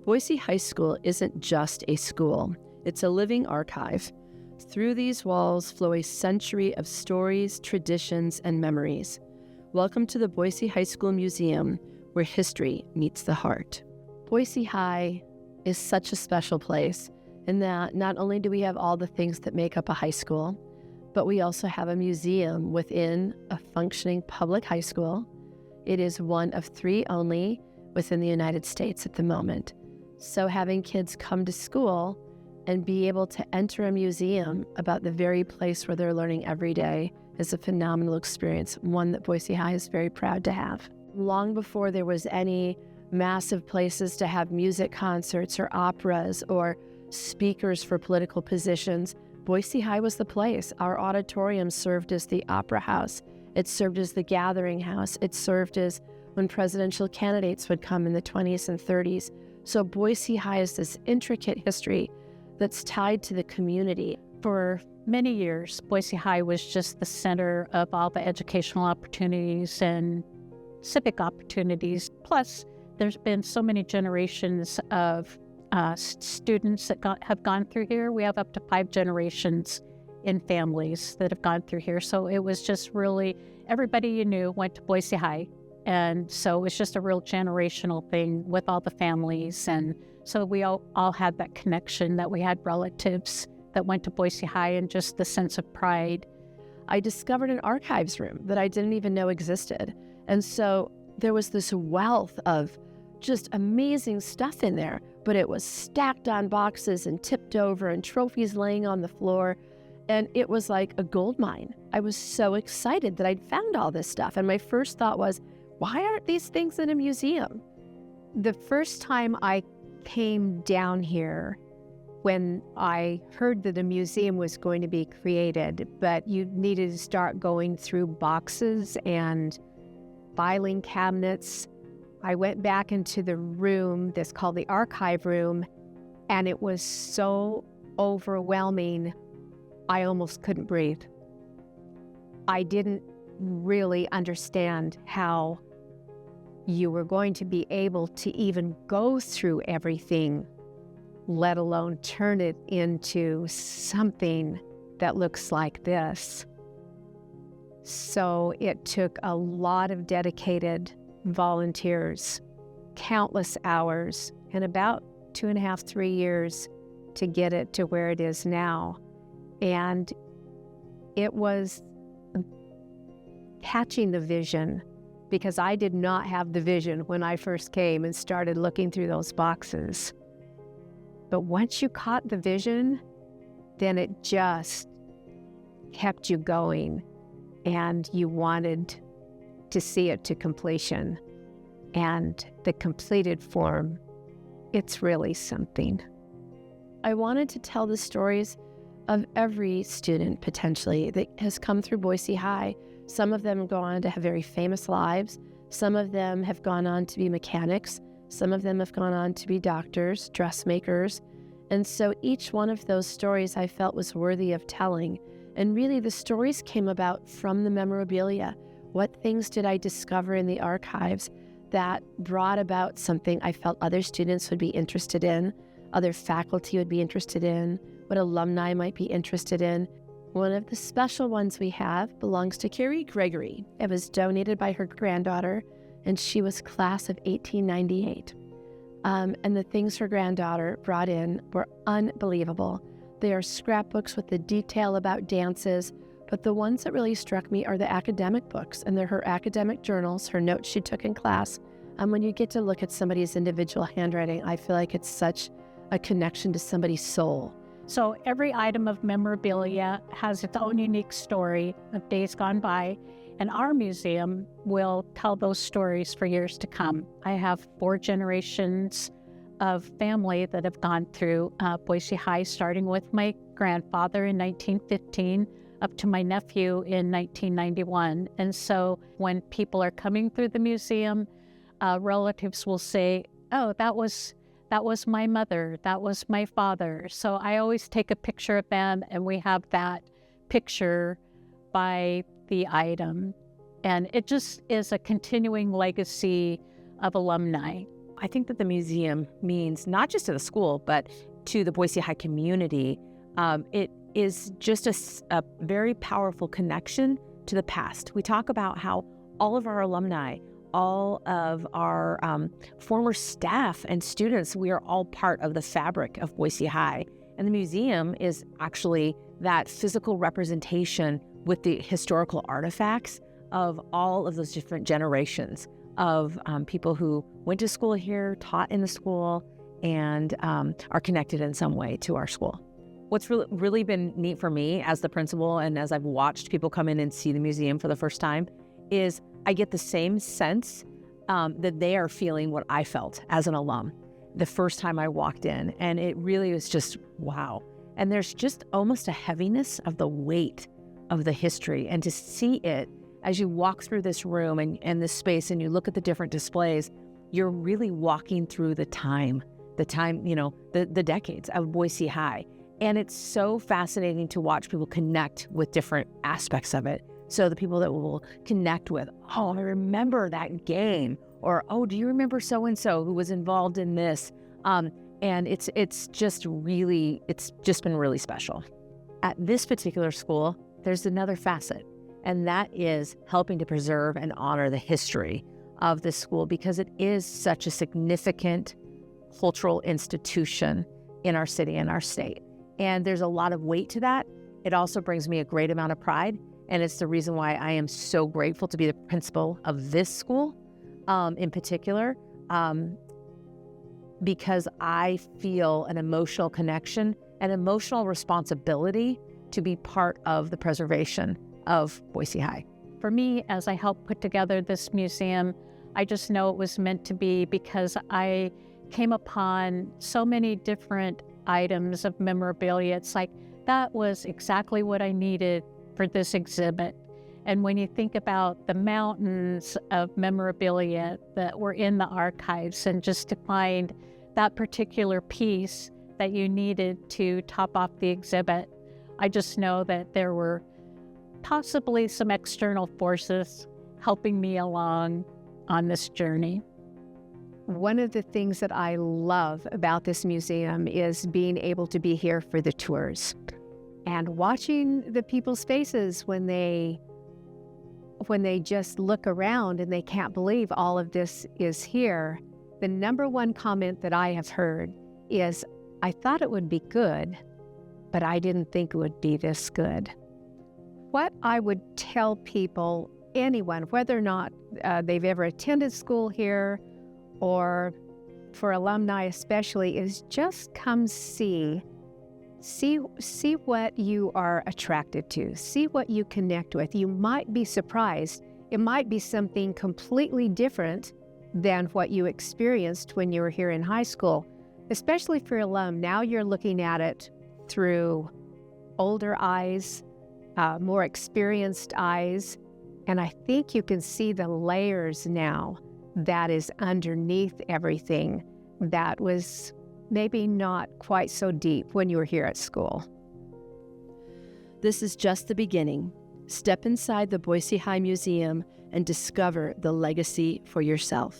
Boise High School isn't just a school, it's a living archive. Through these walls flow a century of stories, traditions, and memories. Welcome to the Boise High School Museum, where history meets the heart. Boise High is such a special place in that not only do we have all the things that make up a high school, but we also have a museum within a functioning public high school. It is one of 3 only within the United States at the moment. So having kids come to school and be able to enter a museum about the very place where they're learning every day is a phenomenal experience, one that Boise High is very proud to have. Long before there was any massive places to have music concerts or operas or speakers for political positions, Boise High was the place. Our auditorium served as the opera house. It served as the gathering house. It served as when presidential candidates would come in the 20s and 30s. So Boise High has this intricate history that's tied to the community. For many years, Boise High was just the center of all the educational opportunities and civic opportunities. Plus, there's been so many generations of students that have gone through here. We have up to 5 generations in families that have gone through here. So it was just really, everybody you knew went to Boise High. And so it was just a real generational thing with all the families. And so we all had that connection, that we had relatives that went to Boise High, and just the sense of pride. I discovered an archives room that I didn't even know existed. And so there was this wealth of just amazing stuff in there, but it was stacked on boxes and tipped over and trophies laying on the floor. And it was like a gold mine. I was so excited that I'd found all this stuff. And my first thought was, why aren't these things in a museum? The first time I came down here, when I heard that a museum was going to be created, but you needed to start going through boxes and filing cabinets, I went back into the room that's called the archive room, and it was so overwhelming, I almost couldn't breathe. I didn't really understand how you were going to be able to even go through everything, let alone turn it into something that looks like this. So it took a lot of dedicated volunteers, countless hours, and about 2.5, 3 years to get it to where it is now. And it was catching the vision, because I did not have the vision when I first came and started looking through those boxes. But once you caught the vision, then it just kept you going, and you wanted to see it to completion. And the completed form, it's really something. I wanted to tell the stories of every student, potentially, that has come through Boise High. Some of them go on to have very famous lives. Some of them have gone on to be mechanics. Some of them have gone on to be doctors, dressmakers. And so each one of those stories I felt was worthy of telling. And really the stories came about from the memorabilia. What things did I discover in the archives that brought about something I felt other students would be interested in, other faculty would be interested in, what alumni might be interested in. One of the special ones we have belongs to Carrie Gregory. It was donated by her granddaughter, and she was class of 1898. And the things her granddaughter brought in were unbelievable. They are scrapbooks with the detail about dances, but the ones that really struck me are the academic books, and they're her academic journals, her notes she took in class. And when you get to look at somebody's individual handwriting, I feel like it's such a connection to somebody's soul. So every item of memorabilia has its own unique story of days gone by, and our museum will tell those stories for years to come. I have 4 generations of family that have gone through Boise High, starting with my grandfather in 1915 up to my nephew in 1991. And so when people are coming through the museum, relatives will say, oh, that was my mother, that was my father. So I always take a picture of them, and we have that picture by the item. And it just is a continuing legacy of alumni. I think that the museum means not just to the school, but to the Boise High community. It is just a very powerful connection to the past. We talk about how all of our alumni, all of our former staff and students, we are all part of the fabric of Boise High. And the museum is actually that physical representation with the historical artifacts of all of those different generations of people who went to school here, taught in the school, and are connected in some way to our school. What's really been neat for me as the principal and as I've watched people come in and see the museum for the first time is I get the same sense that they are feeling what I felt as an alum the first time I walked in. And it really was just, wow. And there's just almost a heaviness of the weight of the history. And to see it as you walk through this room and this space and you look at the different displays, you're really walking through the time, the decades of Boise High. And it's so fascinating to watch people connect with different aspects of it. So the people that will connect with, oh, I remember that game, or, oh, do you remember so-and-so who was involved in this? And it's just been really special. At this particular school, there's another facet, and that is helping to preserve and honor the history of this school because it is such a significant cultural institution in our city and our state. And there's a lot of weight to that. It also brings me a great amount of pride. And it's the reason why I am so grateful to be the principal of this school in particular, because I feel an emotional connection, an emotional responsibility to be part of the preservation of Boise High. For me, as I helped put together this museum, I just know it was meant to be because I came upon so many different items of memorabilia. It's like, that was exactly what I needed for this exhibit. And when you think about the mountains of memorabilia that were in the archives, and just to find that particular piece that you needed to top off the exhibit, I just know that there were possibly some external forces helping me along on this journey. One of the things that I love about this museum is being able to be here for the tours and watching the people's faces when they just look around and they can't believe all of this is here. The number one comment that I have heard is, I thought it would be good, but I didn't think it would be this good. What I would tell people, anyone, whether or not they've ever attended school here, or for alumni especially, is just come see what you are attracted to, see what you connect with. You might be surprised. It might be something completely different than what you experienced when you were here in high school, especially for alum. Now you're looking at it through older eyes, more experienced eyes, and I think you can see the layers now that is underneath everything that was maybe not quite so deep when you were here at school. This is just the beginning. Step inside the Boise High Museum and discover the legacy for yourself.